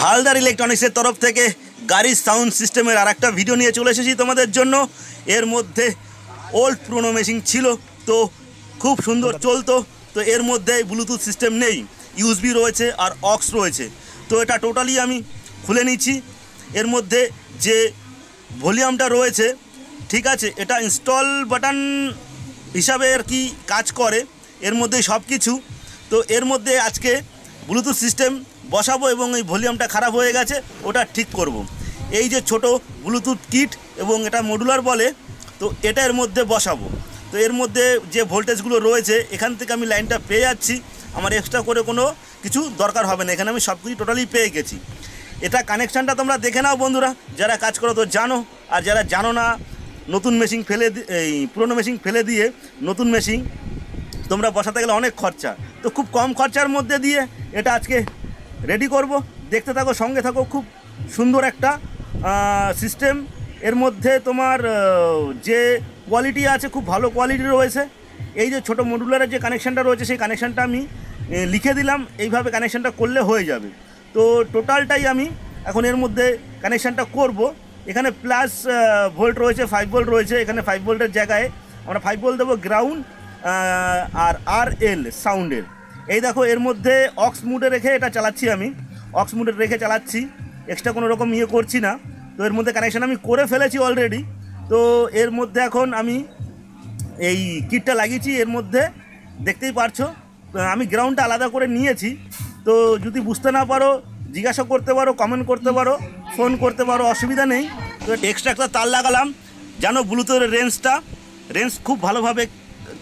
হালদার ইলেকট্রনিক্সের তরফ থেকে গাড়ির সাউন্ড সিস্টেমের আরেকটা ভিডিও নিয়ে চলে এসেছি তোমাদের জন্য। এর মধ্যে ওল্ড পুরোনো মেশিন ছিল, তো খুব সুন্দর চলতো। তো এর মধ্যে ব্লুটুথ সিস্টেম নেই, ইউএসবি রয়েছে আর অক্স রয়েছে। তো এটা টোটালি আমি খুলে নিচ্ছি। এর মধ্যে যে ভলিউমটা রয়েছে, ঠিক আছে, এটা ইনস্টল বাটন হিসাবে আর কি কাজ করে, এর মধ্যেই সব কিছু। তো এর মধ্যে আজকে ব্লুটুথ সিস্টেম বসাবো এবং এই ভলিউমটা খারাপ হয়ে গেছে ওটা ঠিক করব। এই যে ছোট ব্লুটুথ কিট এবং এটা মডুলার বলে, তো এটা এর মধ্যে বসাবো। তো এর মধ্যে যে ভোল্টেজগুলো রয়েছে এখান থেকে আমি লাইনটা পেয়ে যাচ্ছি, আমার এক্সট্রা করে কোনো কিছু দরকার হবে না, এখানে আমি সব কিছু টোটালি পেয়ে গেছি। এটা কানেকশানটা তোমরা দেখে নাও বন্ধুরা, যারা কাজ করো তো জানো, আর যারা জানো না, নতুন মেশিন ফেলে এই পুরনো মেশিন ফেলে দিয়ে নতুন মেশিন তোমরা বসাতে গেলে অনেক খরচা, তো খুব কম খরচার মধ্যে দিয়ে এটা আজকে রেডি করব। দেখতে থাকো, সঙ্গে থাকো। খুব সুন্দর একটা সিস্টেম। এর মধ্যে তোমার যে কোয়ালিটি আছে খুব ভালো কোয়ালিটি রয়েছে। এই যে ছোটো মডুলারের যে কানেকশানটা রয়েছে সেই কানেকশানটা আমি লিখে দিলাম, এইভাবে কানেকশানটা করলে হয়ে যাবে। তো টোটালটাই আমি এখন এর মধ্যে কানেকশানটা করব। এখানে প্লাস ভোল্ট রয়েছে, 5 ভোল্ট রয়েছে। এখানে 5 ভোল্টের জায়গায় আমরা 5 ভোল্ট দেবো গ্রাউন্ড আর RL সাউন্ডের। এই দেখো এর মধ্যে অক্স মুডে রেখে এটা চালাচ্ছি, আমি অক্স মুডে রেখে চালাচ্ছি, এক্সট্রা কোনো রকম ইয়ে করছি না। তো এর মধ্যে কানেকশান আমি করে ফেলেছি অলরেডি। তো এর মধ্যে এখন আমি এই কিটটা লাগিয়েছি। এর মধ্যে দেখতেই পারছো আমি গ্রাউন্ডটা আলাদা করে নিয়েছি। তো যদি বুঝতে না পারো জিজ্ঞাসা করতে পারো, কমেন্ট করতে পারো, ফোন করতে পারো, অসুবিধা নেই। তো এক্সট্রা একটা তার লাগালাম, জানো ব্লুটুথের রেঞ্জ খুব ভালোভাবে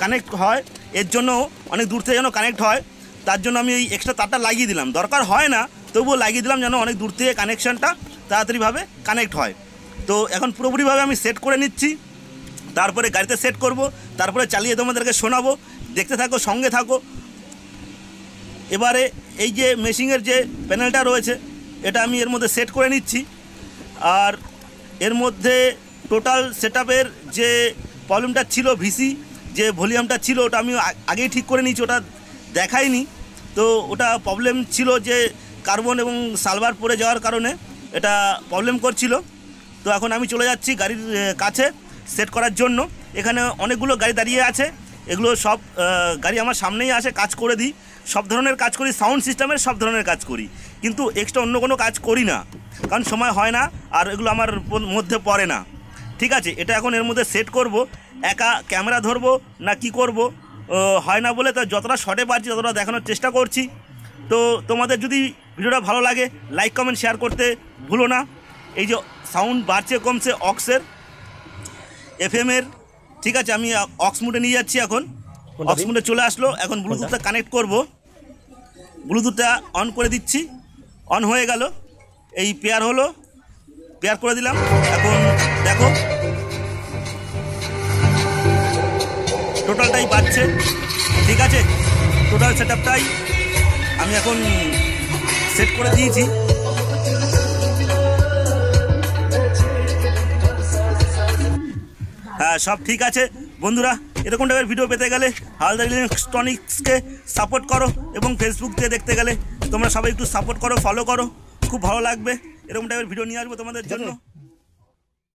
কানেক্ট হয়, এর জন্য অনেক দূর থেকে যেন কানেক্ট হয়, তার জন্য আমি এই এক্সট্রা তারটা লাগিয়ে দিলাম। দরকার হয় না, তবুও লাগিয়ে দিলাম যেন অনেক দূর থেকে কানেকশানটা তাড়াতাড়িভাবে কানেক্ট হয়। তো এখন পুরোপুরিভাবে আমি সেট করে নিচ্ছি, তারপরে গাড়িতে সেট করব, তারপরে চালিয়ে তোমাদেরকে শোনাবো। দেখতে থাকো, সঙ্গে থাকো। এবারে এই যে মেশিনের যে প্যানেলটা রয়েছে এটা আমি এর মধ্যে সেট করে নিচ্ছি। আর এর মধ্যে টোটাল সেটআপের যে প্রবলেমটা ছিল, ভিসি যে ভলিউমটা ছিল ওটা আমি আগেই ঠিক করে নিয়েছি, ওটা দেখাইনি। তো ওটা প্রবলেম ছিল যে কার্বন এবং সালভার পড়ে যাওয়ার কারণে এটা প্রবলেম করছিল। তো এখন আমি চলে যাচ্ছি গাড়ির কাছে সেট করার জন্য। এখানে অনেকগুলো গাড়ি দাঁড়িয়ে আছে, এগুলো সব গাড়ি আমার সামনেই আসে, কাজ করে দিই। সব ধরনের কাজ করি, সাউন্ড সিস্টেমের সব ধরনের কাজ করি, কিন্তু এক্সট্রা অন্য কোনো কাজ করি না, কারণ সময় হয় না আর এগুলো আমার মধ্যে পড়ে না। ঠিক আছে, এটা এখন এর মধ্যে সেট করব। একা ক্যামেরা ধরবো না কি করব হয় না বলে, তো যতটা শর্টে পারছি ততটা দেখানোর চেষ্টা করছি। তো তোমাদের যদি ভিডিওটা ভালো লাগে লাইক কমেন্ট শেয়ার করতে ভুলো না। এই যে সাউন্ড বাড়ছে কমছে অক্সের, FM-এর, ঠিক আছে, আমি অক্স মুডে নিয়ে যাচ্ছি। এখন অক্স মুডে চলে আসলো। এখন ব্লুটুথটা কানেক্ট করব, ব্লুটুথটা অন করে দিচ্ছি। অন হয়ে গেল, এই পেয়ার হলো, পেয়ার করে দিলাম। এখন দেখো টোটালটাই বাজছে, ঠিক আছে, টোটাল সেটআপটাই আমি এখন সেট করে দিয়েছি। হ্যাঁ, সব ঠিক আছে বন্ধুরা। এরকম টাইপের ভিডিও পেতে গেলে হালদার ইলেকট্রনিক্সকে সাপোর্ট করো, এবং ফেসবুক দিয়ে দেখতে গেলে তোমরা সবাই একটু সাপোর্ট করো, ফলো করো, খুব ভালো লাগবে। এরকম টাইপের ভিডিও নিয়ে আসবো তোমাদের জন্য।